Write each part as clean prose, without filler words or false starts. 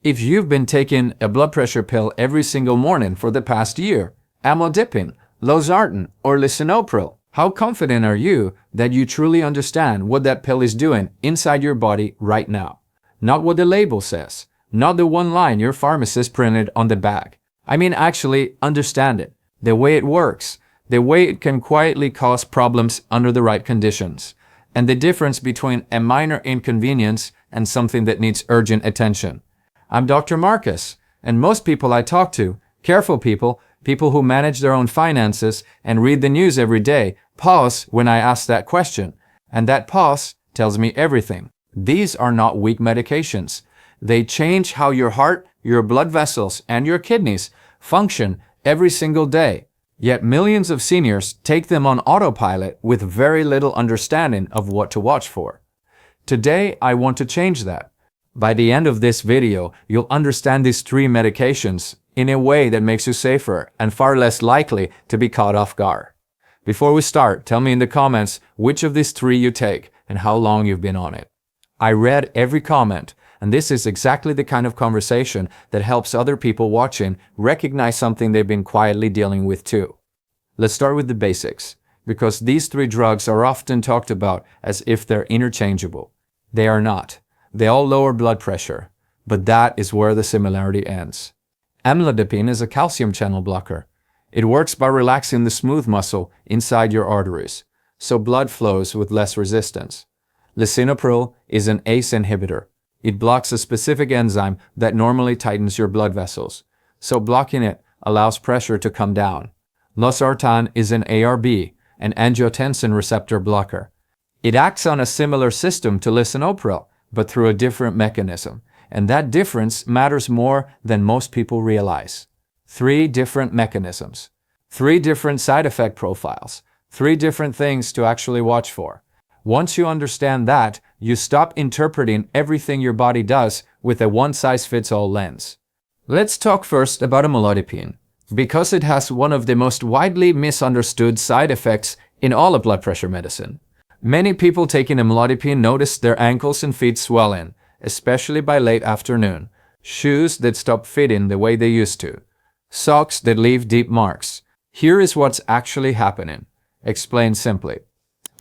If you've been taking a blood pressure pill every single morning for the past year, Amlodipine, Losartan, or Lisinopril, how confident are you that you truly understand what that pill is doing inside your body right now? Not what the label says, not the one line your pharmacist printed on the bag. I mean actually understand it, the way it works, the way it can quietly cause problems under the right conditions, and the difference between a minor inconvenience and something that needs urgent attention. I'm Dr. Marcus, and most people I talk to, careful people, people who manage their own finances and read the news every day, pause when I ask that question, and that pause tells me everything. These are not weak medications. They change how your heart, your blood vessels, and your kidneys function every single day. Yet millions of seniors take them on autopilot with very little understanding of what to watch for. Today, I want to change that. By the end of this video, you'll understand these 3 medications in a way that makes you safer and far less likely to be caught off guard. Before we start, tell me in the comments which of these 3 you take and how long you've been on it. I read every comment, and this is exactly the kind of conversation that helps other people watching recognize something they've been quietly dealing with too. Let's start with the basics, because these 3 drugs are often talked about as if they're interchangeable. They are not. They all lower blood pressure, but that is where the similarity ends. Amlodipine is a calcium channel blocker. It works by relaxing the smooth muscle inside your arteries, so blood flows with less resistance. Lisinopril is an ACE inhibitor. It blocks a specific enzyme that normally tightens your blood vessels, so blocking it allows pressure to come down. Losartan is an ARB, an angiotensin receptor blocker. It acts on a similar system to lisinopril, but through a different mechanism, and that difference matters more than most people realize. 3 different mechanisms, 3 different side effect profiles, 3 different things to actually watch for. Once you understand that, you stop interpreting everything your body does with a one-size-fits-all lens. Let's talk first about amlodipine, because it has one of the most widely misunderstood side effects in all of blood pressure medicine. Many people taking amlodipine notice their ankles and feet swelling, especially by late afternoon, shoes that stop fitting the way they used to, socks that leave deep marks. Here is what's actually happening. Explained simply.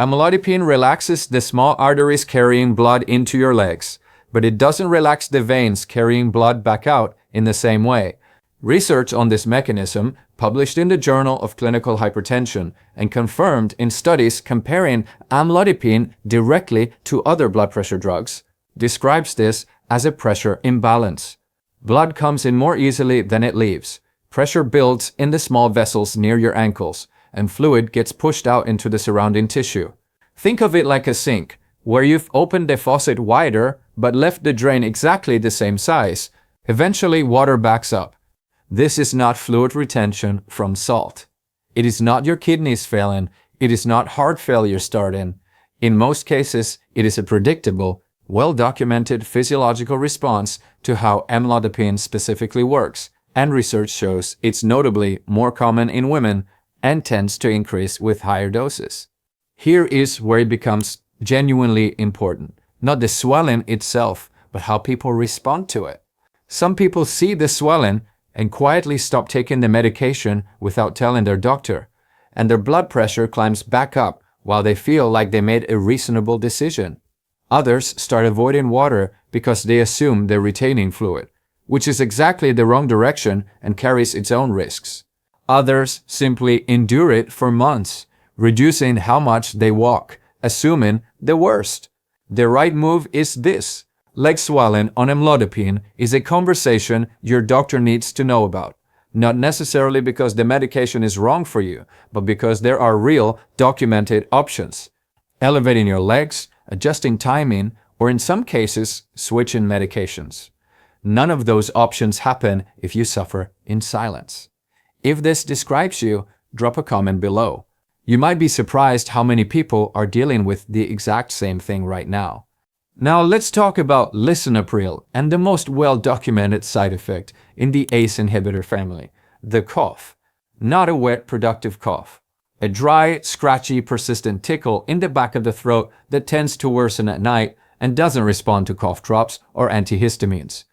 Amlodipine relaxes the small arteries carrying blood into your legs, but it doesn't relax the veins carrying blood back out in the same way. Research on this mechanism, published in the Journal of Clinical Hypertension and confirmed in studies comparing amlodipine directly to other blood pressure drugs, describes this as a pressure imbalance. Blood comes in more easily than it leaves. Pressure builds in the small vessels near your ankles, and fluid gets pushed out into the surrounding tissue. Think of it like a sink, where you've opened the faucet wider but left the drain exactly the same size. Eventually, water backs up. This is not fluid retention from salt. It is not your kidneys failing. It is not heart failure starting. In most cases, it is a predictable, well-documented physiological response to how amlodipine specifically works, and research shows it's notably more common in women and tends to increase with higher doses. Here is where it becomes genuinely important. Not the swelling itself, but how people respond to it. Some people see the swelling and quietly stop taking the medication without telling their doctor, and their blood pressure climbs back up while they feel like they made a reasonable decision. Others start avoiding water because they assume they're retaining fluid, which is exactly the wrong direction and carries its own risks. Others simply endure it for months, reducing how much they walk, assuming the worst. The right move is this. Leg swelling on amlodipine is a conversation your doctor needs to know about, not necessarily because the medication is wrong for you, but because there are real, documented options. Elevating your legs, adjusting timing, or in some cases, switching medications. None of those options happen if you suffer in silence. If this describes you, drop a comment below. You might be surprised how many people are dealing with the exact same thing right now. Now let's talk about lisinopril and the most well-documented side effect in the ACE inhibitor family, the cough. Not a wet, productive cough. A dry, scratchy, persistent tickle in the back of the throat that tends to worsen at night and doesn't respond to cough drops or antihistamines.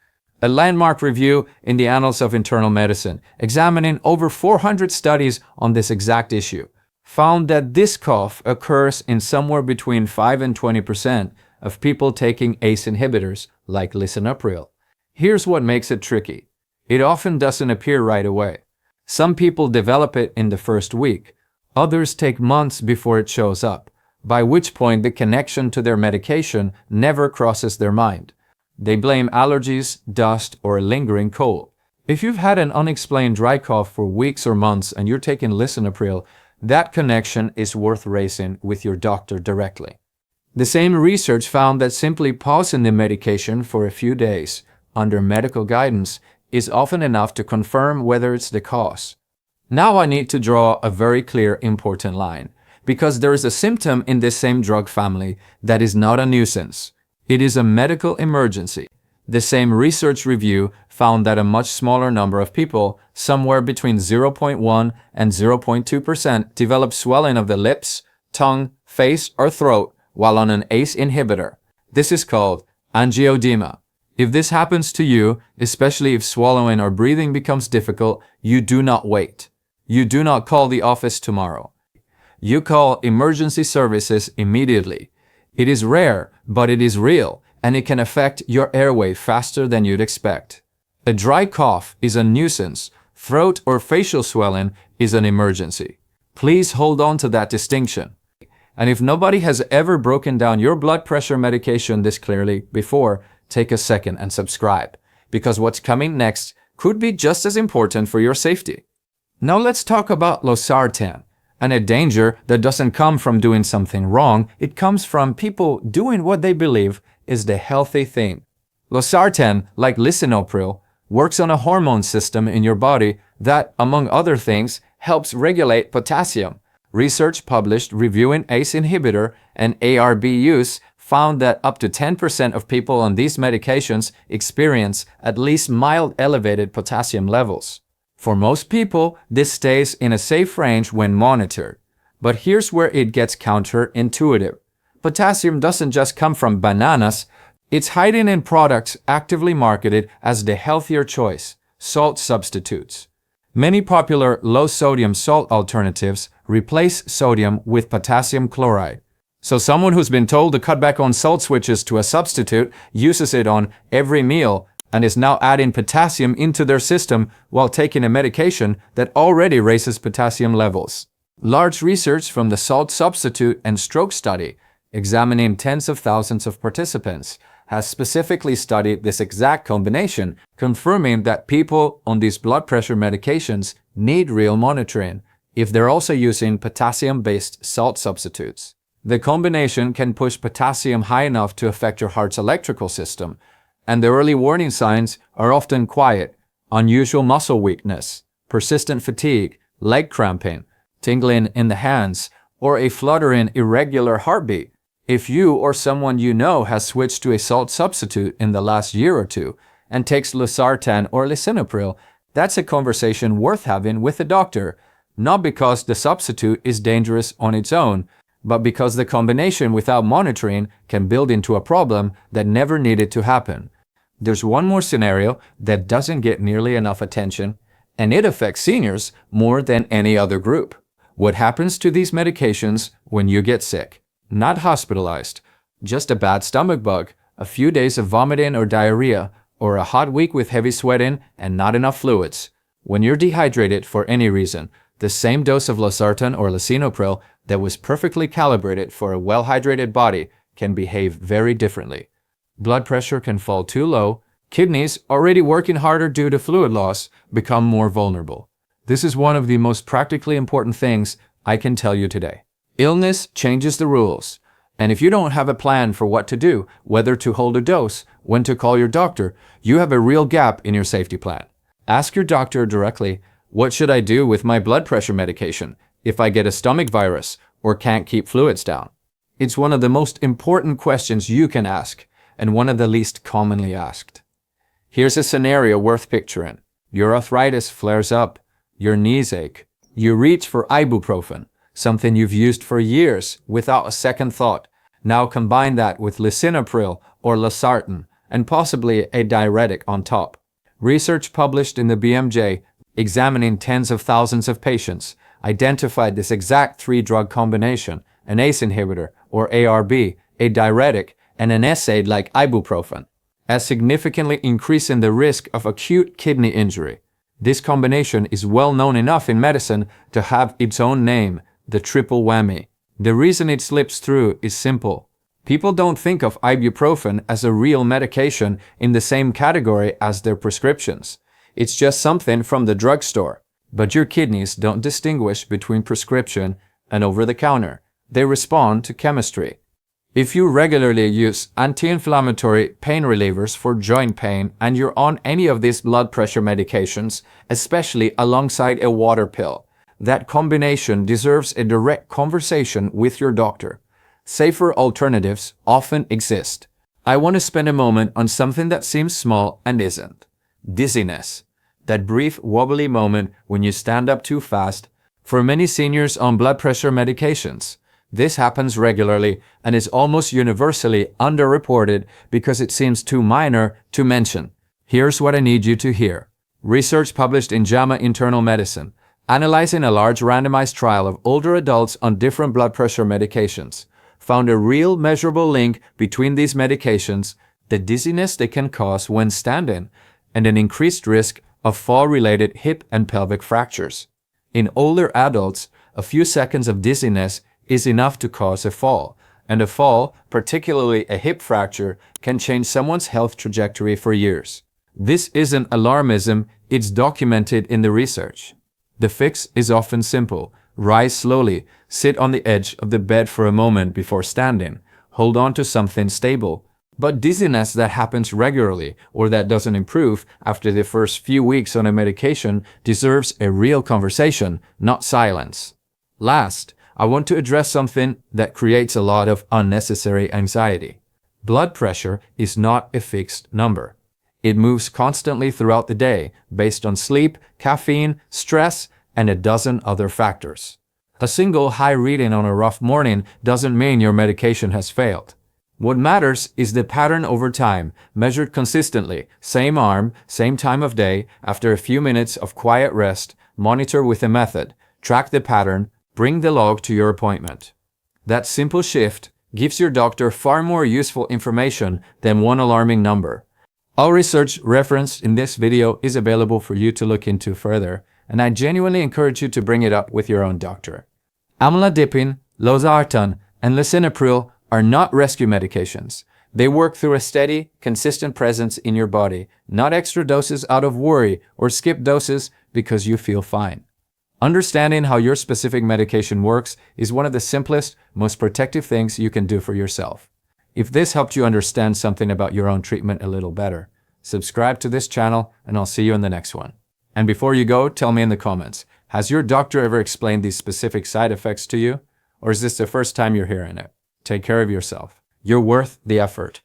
a landmark review in the Annals of Internal Medicine, examining over 400 studies on this exact issue, found that this cough occurs in somewhere between 5 and 20% of people taking ACE inhibitors like Lisinopril. Here's what makes it tricky. It often doesn't appear right away. Some people develop it in the first week. Others take months before it shows up, by which point the connection to their medication never crosses their mind. They blame allergies, dust, or a lingering cold. If you've had an unexplained dry cough for weeks or months and you're taking Lisinopril, that connection is worth raising with your doctor directly. The same research found that simply pausing the medication for a few days under medical guidance is often enough to confirm whether it's the cause. Now I need to draw a very clear, important line, because there is a symptom in this same drug family that is not a nuisance. It is a medical emergency. The same research review found that a much smaller number of people, somewhere between 0.1 and 0.2%, develop swelling of the lips, tongue, face, or throat while on an ACE inhibitor. This is called angioedema. If this happens to you, especially if swallowing or breathing becomes difficult, you do not wait. You do not call the office tomorrow. You call emergency services immediately. It is rare, but it is real, and it can affect your airway faster than you'd expect. A dry cough is a nuisance. Throat or facial swelling is an emergency. Please hold on to that distinction. And if nobody has ever broken down your blood pressure medication this clearly before, take a second and subscribe, because what's coming next could be just as important for your safety. Now let's talk about Losartan. And a danger that doesn't come from doing something wrong, it comes from people doing what they believe is the healthy thing. Losartan, like Lisinopril, works on a hormone system in your body that, among other things, helps regulate potassium. Research published reviewing ACE inhibitor and ARB use found that up to 10% of people on these medications experience at least mild elevated potassium levels. For most people, this stays in a safe range when monitored. But here's where it gets counterintuitive. Potassium doesn't just come from bananas, it's hiding in products actively marketed as the healthier choice, salt substitutes. Many popular low-sodium salt alternatives replace sodium with potassium chloride. So someone who's been told to cut back on salt switches to a substitute uses it on every meal and is now adding potassium into their system while taking a medication that already raises potassium levels. Large research from the Salt Substitute and Stroke Study, examining tens of thousands of participants, has specifically studied this exact combination, confirming that people on these blood pressure medications need real monitoring if they're also using potassium-based salt substitutes. The combination can push potassium high enough to affect your heart's electrical system, and the early warning signs are often quiet: unusual muscle weakness, persistent fatigue, leg cramping, tingling in the hands, or a fluttering, irregular heartbeat. If you or someone you know has switched to a salt substitute in the last year or two and takes Losartan or Lisinopril, that's a conversation worth having with a doctor, not because the substitute is dangerous on its own, but because the combination without monitoring can build into a problem that never needed to happen. There's one more scenario that doesn't get nearly enough attention, and it affects seniors more than any other group. What happens to these medications when you get sick? Not hospitalized, just a bad stomach bug, a few days of vomiting or diarrhea, or a hot week with heavy sweating and not enough fluids. When you're dehydrated for any reason, the same dose of Losartan or Lisinopril that was perfectly calibrated for a well-hydrated body can behave very differently. Blood pressure can fall too low, kidneys, already working harder due to fluid loss, become more vulnerable. This is one of the most practically important things I can tell you today. Illness changes the rules, and if you don't have a plan for what to do, whether to hold a dose, when to call your doctor, you have a real gap in your safety plan. Ask your doctor directly, what should I do with my blood pressure medication if I get a stomach virus or can't keep fluids down? It's one of the most important questions you can ask, and one of the least commonly asked. Here's a scenario worth picturing. Your arthritis flares up, your knees ache. You reach for ibuprofen, something you've used for years without a second thought. Now combine that with Lisinopril or Losartan, and possibly a diuretic on top. Research published in the BMJ, examining tens of thousands of patients, identified this exact three-drug combination, an ACE inhibitor, or ARB, a diuretic, and an NSAID like ibuprofen, as significantly increasing the risk of acute kidney injury. This combination is well known enough in medicine to have its own name, the triple whammy. The reason it slips through is simple. People don't think of ibuprofen as a real medication in the same category as their prescriptions. It's just something from the drugstore. But your kidneys don't distinguish between prescription and over-the-counter. They respond to chemistry. If you regularly use anti-inflammatory pain relievers for joint pain and you're on any of these blood pressure medications, especially alongside a water pill, that combination deserves a direct conversation with your doctor. Safer alternatives often exist. I want to spend a moment on something that seems small and isn't. Dizziness. That brief wobbly moment when you stand up too fast. For many seniors on blood pressure medications, this happens regularly and is almost universally underreported because it seems too minor to mention. Here's what I need you to hear. Research published in JAMA Internal Medicine, analyzing a large randomized trial of older adults on different blood pressure medications, found a real measurable link between these medications, the dizziness they can cause when standing, and an increased risk of fall-related hip and pelvic fractures. In older adults, a few seconds of dizziness is enough to cause a fall, and a fall, particularly a hip fracture, can change someone's health trajectory for years. This isn't alarmism, it's documented in the research. The fix is often simple. Rise slowly, sit on the edge of the bed for a moment before standing, hold on to something stable. But dizziness that happens regularly or that doesn't improve after the first few weeks on a medication deserves a real conversation, not silence. Last, I want to address something that creates a lot of unnecessary anxiety. Blood pressure is not a fixed number. It moves constantly throughout the day based on sleep, caffeine, stress, and a dozen other factors. A single high reading on a rough morning doesn't mean your medication has failed. What matters is the pattern over time, measured consistently, same arm, same time of day, after a few minutes of quiet rest, monitor with a method, track the pattern, bring the log to your appointment. That simple shift gives your doctor far more useful information than one alarming number. All research referenced in this video is available for you to look into further, and I genuinely encourage you to bring it up with your own doctor. Amlodipine, Losartan, and Lisinopril are not rescue medications. They work through a steady, consistent presence in your body, not extra doses out of worry or skip doses because you feel fine. Understanding how your specific medication works is one of the simplest, most protective things you can do for yourself. If this helped you understand something about your own treatment a little better, subscribe to this channel and I'll see you in the next one. And before you go, tell me in the comments, has your doctor ever explained these specific side effects to you? Or is this the first time you're hearing it? Take care of yourself. You're worth the effort.